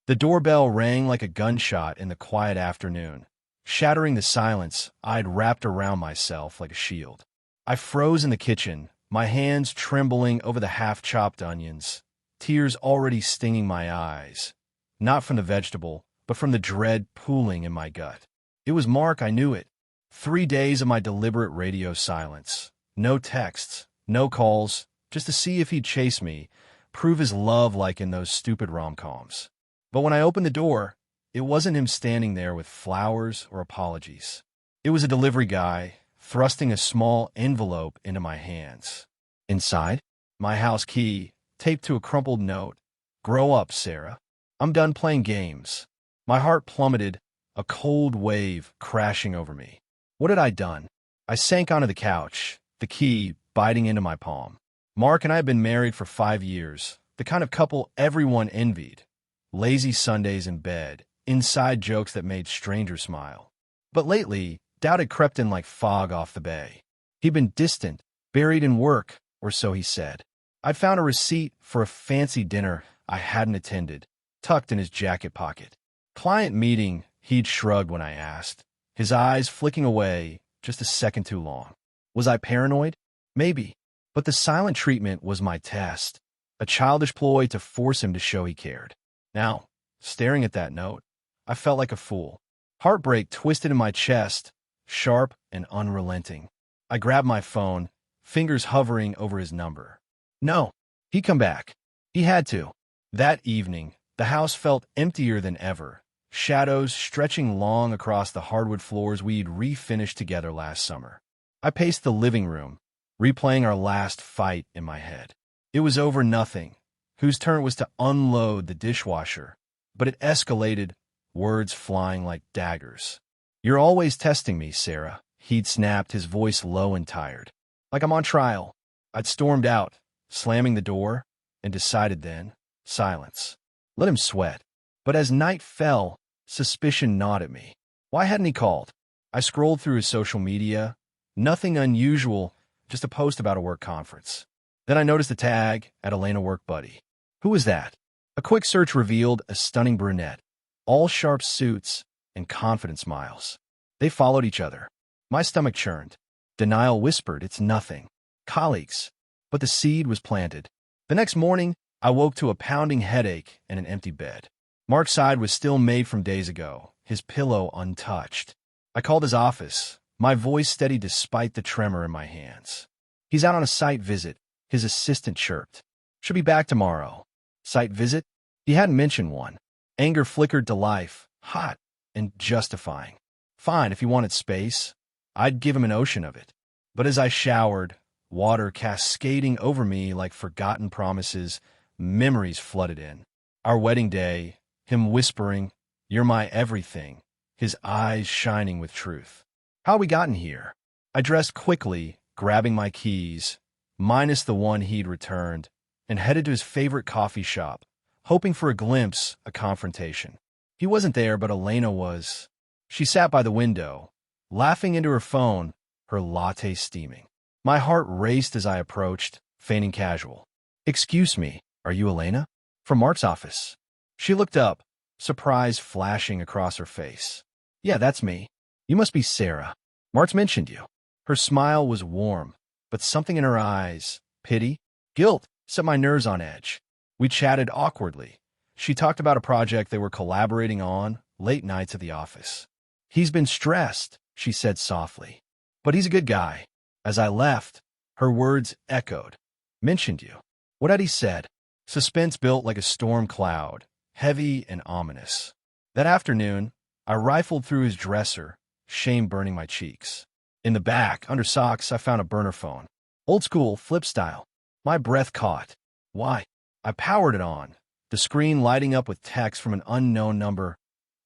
The doorbell rang like a gunshot in the quiet afternoon, shattering the silence I'd wrapped around myself like a shield. I froze in the kitchen, my hands trembling over the half-chopped onions, tears already stinging my eyes, not from the vegetable, but from the dread pooling in my gut. It was Mark, I knew it. 3 days of my deliberate radio silence. No texts, no calls, just to see if he'd chase me, prove his love like in those stupid rom-coms. But when I opened the door, it wasn't him standing there with flowers or apologies. It was a delivery guy, thrusting a small envelope into my hands. Inside, my house key, taped to a crumpled note. "Grow up, Sarah. I'm done playing games." My heart plummeted, a cold wave crashing over me. What had I done? I sank onto the couch, the key biting into my palm. Mark and I had been married for 5 years, the kind of couple everyone envied. Lazy Sundays in bed, inside jokes that made strangers smile. But lately, doubt had crept in like fog off the bay. He'd been distant, buried in work, or so he said. I'd found a receipt for a fancy dinner I hadn't attended, tucked in his jacket pocket. Client meeting, he'd shrugged when I asked, his eyes flicking away just a second too long. Was I paranoid? Maybe. But the silent treatment was my test, a childish ploy to force him to show he cared. Now, staring at that note, I felt like a fool. Heartbreak twisted in my chest, sharp and unrelenting. I grabbed my phone, fingers hovering over his number. No, he'd come back. He had to. That evening, the house felt emptier than ever, shadows stretching long across the hardwood floors we'd refinished together last summer. I paced the living room, replaying our last fight in my head. It was over nothing, whose turn it was to unload the dishwasher, but it escalated, words flying like daggers. "You're always testing me, Sarah," he'd snapped, his voice low and tired. Like I'm on trial. I'd stormed out, slamming the door, and decided then, silence. Let him sweat. But as night fell, suspicion gnawed at me. Why hadn't he called? I scrolled through his social media. Nothing unusual, just a post about a work conference. Then I noticed a tag at Elena Work Buddy. Who was that? A quick search revealed a stunning brunette, all sharp suits and confident smiles. They followed each other. My stomach churned. Denial whispered, it's nothing. Colleagues. But the seed was planted. The next morning, I woke to a pounding headache and an empty bed. Mark's side was still made from days ago, his pillow untouched. I called his office, my voice steady despite the tremor in my hands. "He's out on a site visit," his assistant chirped. "Should be back tomorrow." Site visit? He hadn't mentioned one. Anger flickered to life, hot and justifying. Fine, if he wanted space, I'd give him an ocean of it. But as I showered, water cascading over me like forgotten promises, memories flooded in. Our wedding day, him whispering, "You're my everything," his eyes shining with truth. How had we gotten here? I dressed quickly, grabbing my keys, minus the one he'd returned, and headed to his favorite coffee shop, hoping for a glimpse, a confrontation. He wasn't there, but Elena was. She sat by the window, laughing into her phone, her latte steaming. My heart raced as I approached, feigning casual. "Excuse me, are you Elena? From Mark's office." She looked up, surprise flashing across her face. "Yeah, that's me. You must be Sarah. Mark's mentioned you." Her smile was warm, but something in her eyes, pity, guilt, set my nerves on edge. We chatted awkwardly. She talked about a project they were collaborating on, late nights at the office. "He's been stressed," she said softly. "But he's a good guy." As I left, her words echoed. "Mentioned you." What had he said? Suspense built like a storm cloud, heavy and ominous. That afternoon, I rifled through his dresser, shame burning my cheeks. In the back, under socks, I found a burner phone. Old school, flip style. My breath caught. Why? I powered it on, the screen lighting up with text from an unknown number.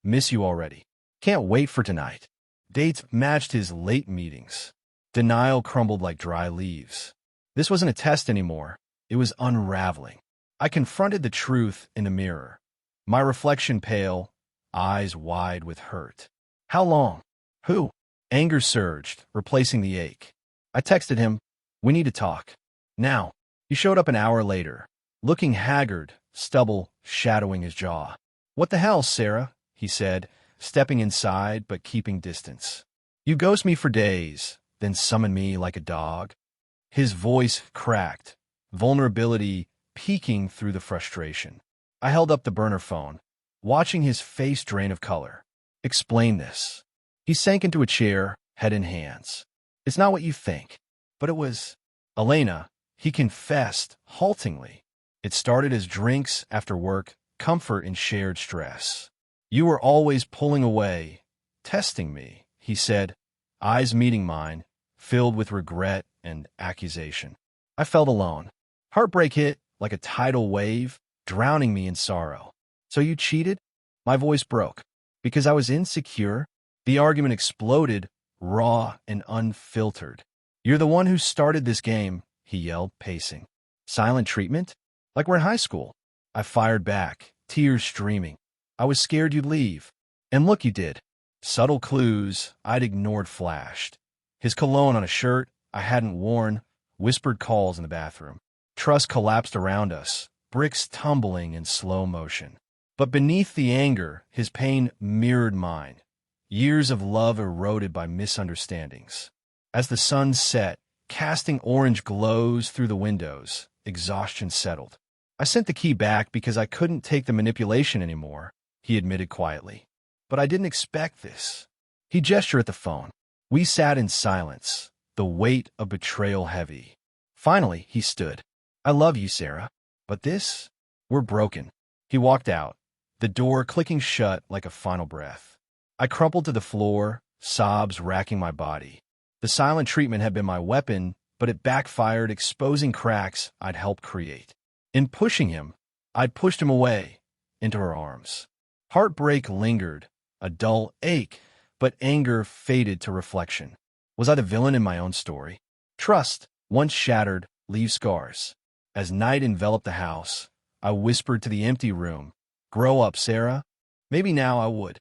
"Miss you already. Can't wait for tonight." Dates matched his late meetings. Denial crumbled like dry leaves. This wasn't a test anymore. It was unraveling. I confronted the truth in the mirror. My reflection pale, eyes wide with hurt. How long? Who? Anger surged, replacing the ache. I texted him, "We need to talk. Now." He showed up an hour later, looking haggard, stubble shadowing his jaw. "What the hell, Sarah?" he said, stepping inside but keeping distance. "You ghost me for days, then summon me like a dog?" His voice cracked, vulnerability peeking through the frustration. I held up the burner phone, watching his face drain of color. "Explain this." He sank into a chair, head in hands. "It's not what you think." "But it was Elena," he confessed, haltingly. "It started as drinks after work, comfort in shared stress. You were always pulling away, testing me," he said, eyes meeting mine, filled with regret and accusation. I felt alone. Heartbreak hit like a tidal wave, drowning me in sorrow. "So you cheated?" My voice broke. Because I was insecure, the argument exploded, raw and unfiltered. "You're the one who started this game," he yelled, pacing. "Silent treatment? Like we're in high school." I fired back, tears streaming. "I was scared you'd leave. And look, you did." Subtle clues I'd ignored flashed. His cologne on a shirt I hadn't worn, whispered calls in the bathroom. Trust collapsed around us, bricks tumbling in slow motion. But beneath the anger, his pain mirrored mine. Years of love eroded by misunderstandings. As the sun set, casting orange glows through the windows, exhaustion settled. "I sent the key back because I couldn't take the manipulation anymore," he admitted quietly. "But I didn't expect this." He gestured at the phone. We sat in silence, the weight of betrayal heavy. Finally, he stood. "I love you, Sarah. But this? We're broken." He walked out, the door clicking shut like a final breath. I crumpled to the floor, sobs racking my body. The silent treatment had been my weapon, but it backfired, exposing cracks I'd helped create. In pushing him, I'd pushed him away, into her arms. Heartbreak lingered, a dull ache, but anger faded to reflection. Was I the villain in my own story? Trust, once shattered, leaves scars. As night enveloped the house, I whispered to the empty room, "Grow up, Sarah." Maybe now I would.